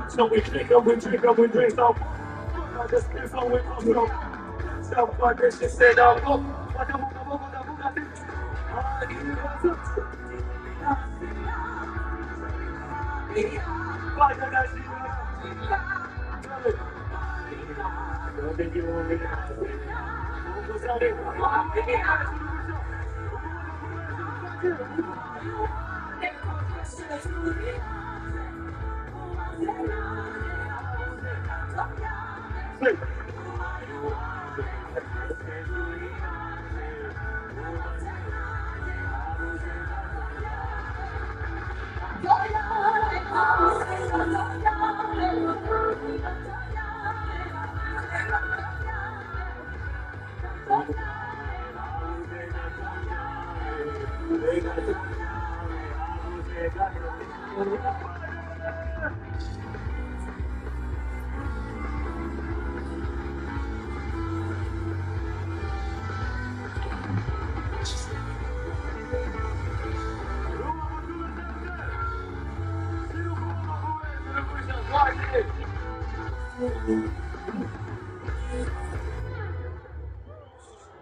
So we drink up, we drink up, we drink up. Just this one we come from. Somebody she said, "Oh,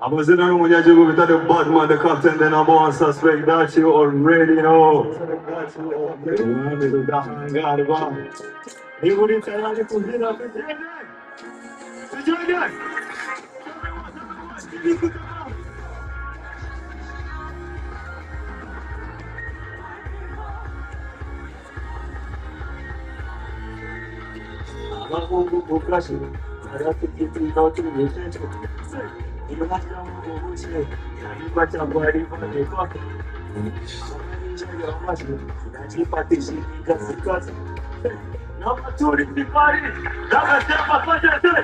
I was in the room when you do with the bad man, the captain, the number one suspect that you already know. You wouldn't tell us to hit up Number two, the party. That's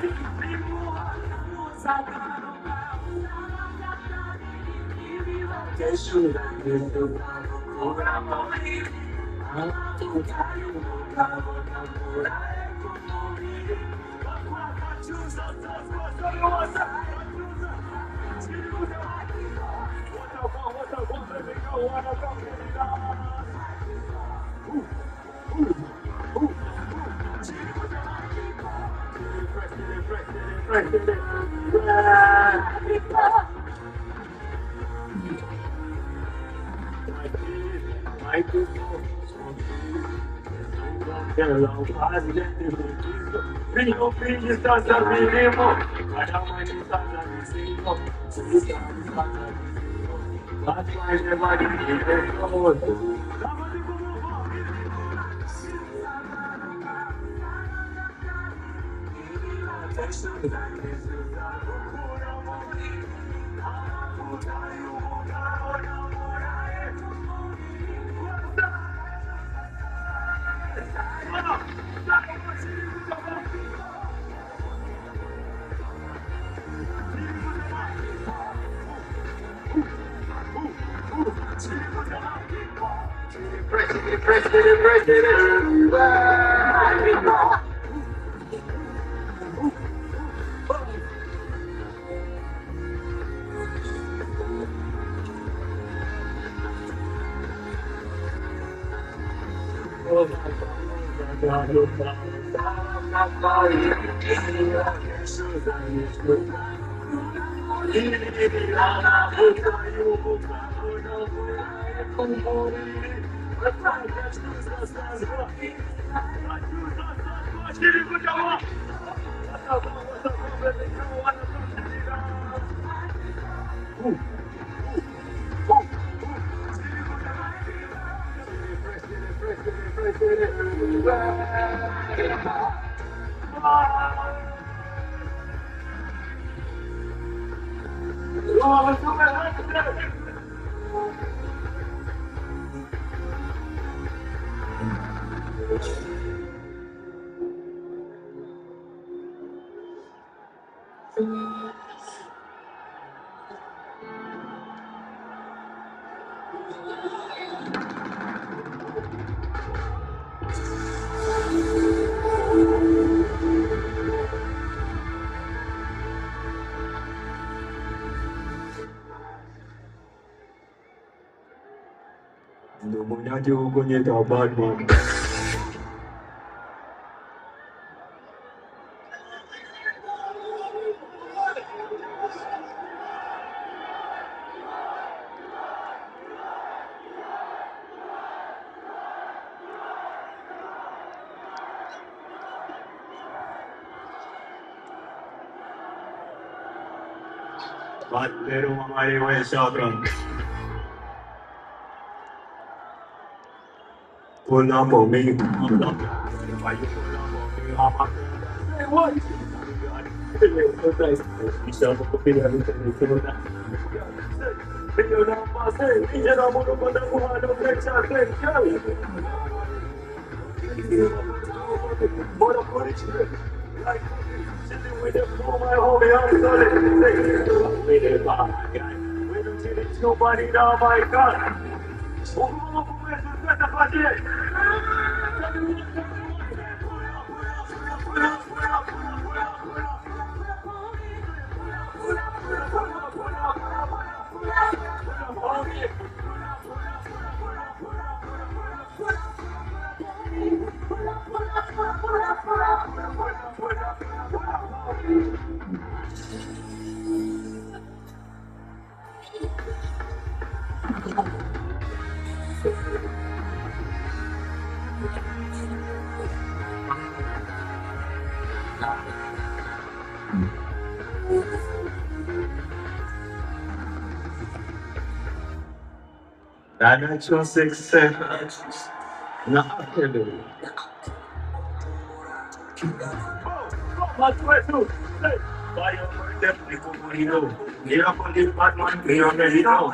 Ndio mwenyeji huko kwenye Batman. Pero हमारे वैसा Pull up on me. Nobody now, my God. That's your success. Not really. What's what to say? Why you definitely go you know? You're not going to get Batman. You're already know.